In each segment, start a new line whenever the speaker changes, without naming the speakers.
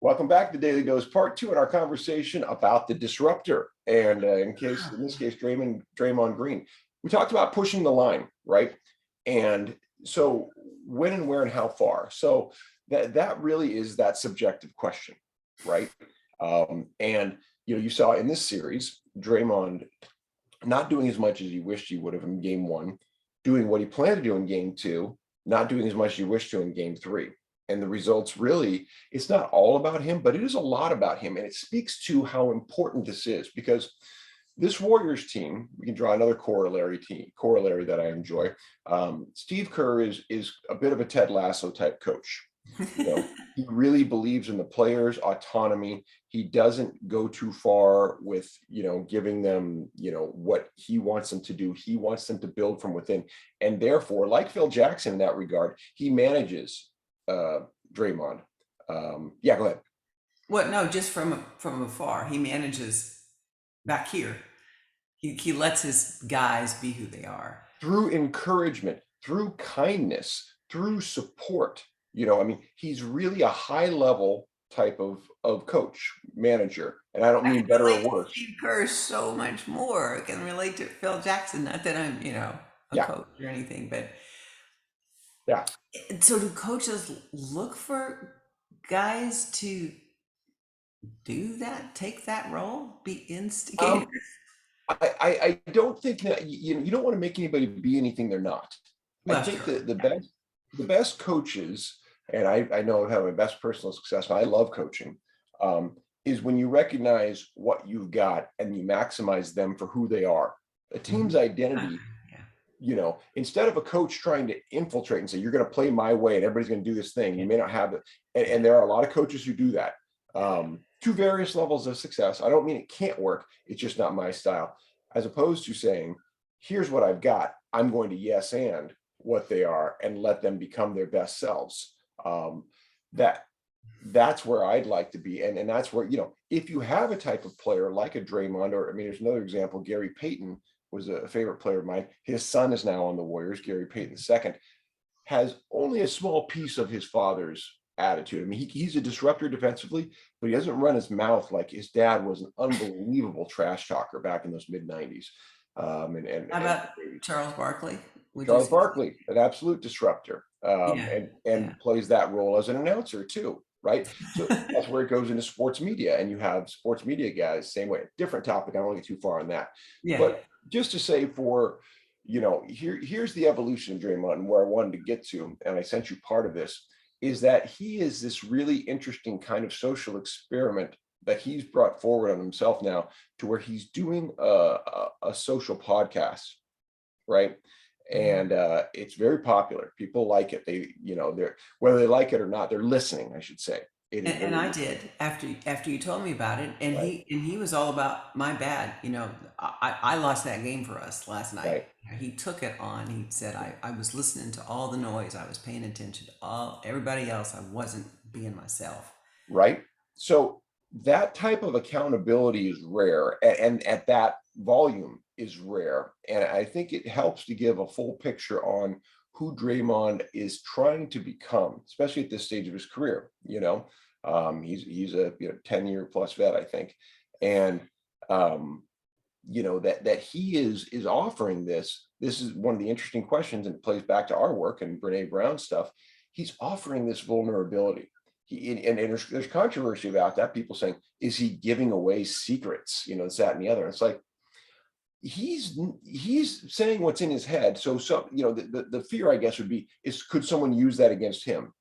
Welcome back to Daily Dose, part two in our conversation about the disruptor. And in this case, Draymond Green. We talked about pushing the line, right? And so when and where and how far. So that really is that subjective question, right? And you saw in this series, Draymond not doing as much as he wished he would have in game one, doing what he planned to do in game two, not doing as much as he wished to in game three. And the results really, it's not all about him, but it is a lot about him. And it speaks to how important this is, because this Warriors team, we can draw another corollary that I enjoy. Steve Kerr is a bit of a Ted Lasso type coach. He really believes in the players' autonomy. He doesn't go too far with, giving them, what he wants them to do. He wants them to build from within. And therefore, like Phil Jackson in that regard, he manages Draymond. Yeah, go ahead.
Well, no, just from afar. He manages back here. He lets his guys be who they are.
Through encouragement, through kindness, through support. He's really a high level type of coach, manager. And I don't mean better or worse.
Steve Kerr so much more. I can relate to Phil Jackson. Not that I'm, a coach or anything, but
yeah.
So do coaches look for guys to do that, take that role, be instigators?
I don't think that you don't want to make anybody be anything they're not. I think that the best coaches, and I know I have my best personal success, I love coaching, is when you recognize what you've got and you maximize them for who they are. A team's identity, instead of a coach trying to infiltrate and say, you're going to play my way and everybody's going to do this thing, you may not have it. And there are a lot of coaches who do that to various levels of success. I don't mean it can't work. It's just not my style. As opposed to saying, here's what I've got. I'm going to yes and what they are and let them become their best selves. That's where I'd like to be. And that's where, if you have a type of player like a Draymond, or there's another example, Gary Payton was a favorite player of mine. His son is now on the Warriors, Gary Payton II, has only a small piece of his father's attitude. He's a disruptor defensively, but he doesn't run his mouth like his dad was an unbelievable trash talker back in those mid-90s.
How about Charles Barkley?
Charles Barkley, an absolute disruptor, and plays that role as an announcer too, right? So that's where it goes into sports media, and you have sports media guys, same way. Different topic, I don't want to get too far on that. Yeah. But just to say here's the evolution of Draymond and where I wanted to get to, and I sent you part of this, is that he is this really interesting kind of social experiment that he's brought forward on himself now, to where he's doing a social podcast, right? And it's very popular. People like it. They're whether they like it or not, they're listening, I should say.
And I did after you told me about it, and he was all about my bad. I lost that game for us last night. Right. He took it on. He said I was listening to all the noise. I was paying attention to everybody else. I wasn't being myself.
Right. So that type of accountability is rare, and at that volume is rare. And I think it helps to give a full picture on who Draymond is trying to become, especially at this stage of his career. He's a 10-year plus vet, I think. And that he is offering this is one of the interesting questions, and it plays back to our work and Brene Brown stuff. He's offering this vulnerability. And there's controversy about that. People saying, is he giving away secrets? This, that, and the other. It's like, he's saying what's in his head. So the fear, I guess, would be, could someone use that against him?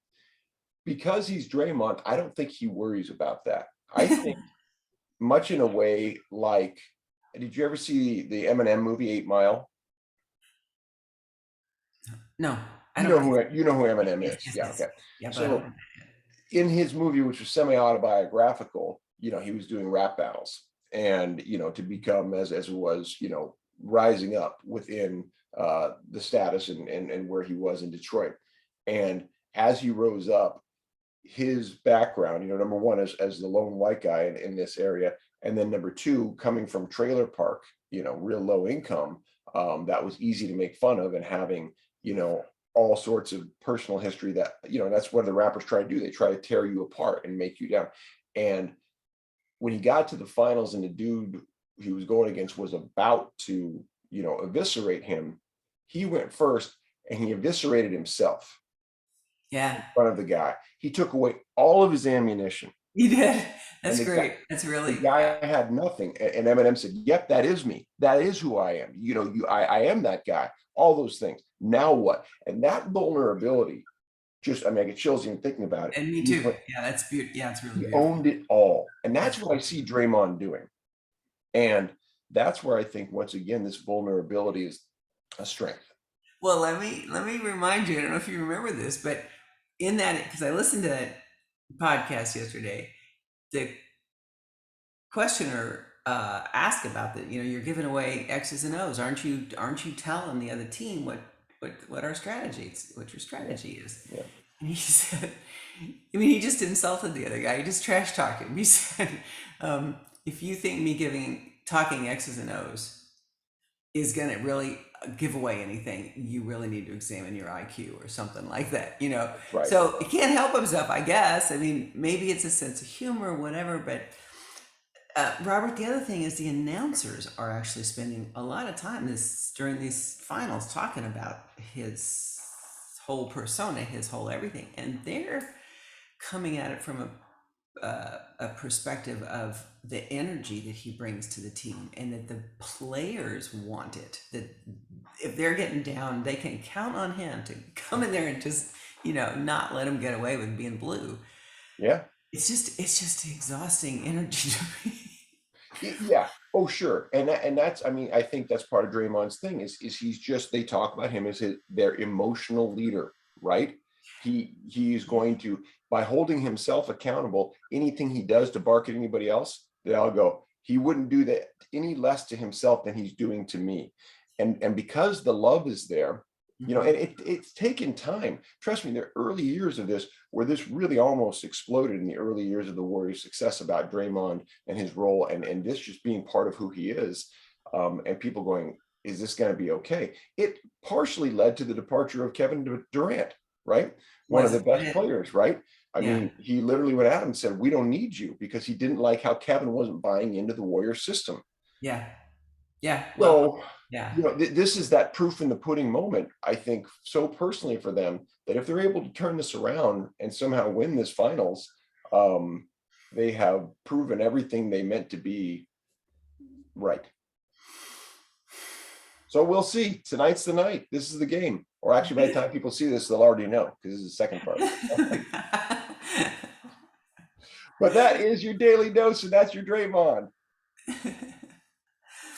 Because he's Draymond, I don't think he worries about that. I think much in a way like, did you ever see the Eminem movie 8 Mile?
No.
You know who Eminem is. Yes, yeah, okay. Yeah, so in his movie, which was semi-autobiographical, he was doing rap battles, and to become as it was, rising up within the status and where he was in Detroit. And as he rose up, his background, number one as the lone white guy in this area, and then number two, coming from trailer park, real low income, that was easy to make fun of, and having all sorts of personal history that, that's what the rappers try to do. They try to tear you apart and make you down. And when he got to the finals and the dude he was going against was about to, eviscerate him, he went first and he eviscerated himself
Yeah,
in front of the guy. He took away all of his ammunition.
you did.
And
That's great. That's
the
really,
guy had nothing. And Eminem said, "Yep, that is me. That is who I am. I am that guy. All those things. Now what?" And that vulnerability, I get chills even thinking about it.
and me too. Yeah, that's beautiful. Yeah, it's really
He
beautiful.
owned it all. And that's
That's
what I see Draymond doing. And that's where I think, once again, this vulnerability is a strength.
Well, let me remind you. I don't know if you remember this, but in that, because I listened to that podcast yesterday, the questioner asked about that. You're giving away X's and O's. Aren't you telling the other team what our strategy is, what your strategy is?
Yeah.
And he said, he just insulted the other guy. He just trash talked him. He said, if you think me talking X's and O's is going to really give away anything, you really need to examine your IQ or something like that,
Right.
So he can't help himself, I guess. Maybe it's a sense of humor or whatever, but Robert, the other thing is the announcers are actually spending a lot of time during these finals talking about his whole persona, his whole everything, and they're coming at it from a perspective of the energy that he brings to the team, and that the players want it. That if they're getting down, they can count on him to come in there and just not let him get away with being blue.
Yeah.
It's just exhausting energy to me.
Yeah. Oh, sure. And that's, I think that's part of Draymond's thing is they talk about him as their emotional leader, right? He's going to, by holding himself accountable, anything he does to bark at anybody else, they all go, he wouldn't do that any less to himself than he's doing to me. And because the love is there, and it's taken time. Trust me, the early years of this, where this really almost exploded in the early years of the Warriors' success about Draymond and his role, and this just being part of who he is, and people going, is this going to be okay? It partially led to the departure of Kevin Durant, right? One of the best players, right? He literally went at him and said, "We don't need you," because he didn't like how Kevin wasn't buying into the Warriors system.
Yeah. Yeah.
Well,
yeah.
This is that proof in the pudding moment, I think, so personally for them, that if they're able to turn this around and somehow win this finals, they have proven everything they meant to be right. So we'll see. Tonight's the night. This is the game. Or actually, by the time people see this, they'll already know, because this is the second part. But that is your daily dose, and that's your Draymond.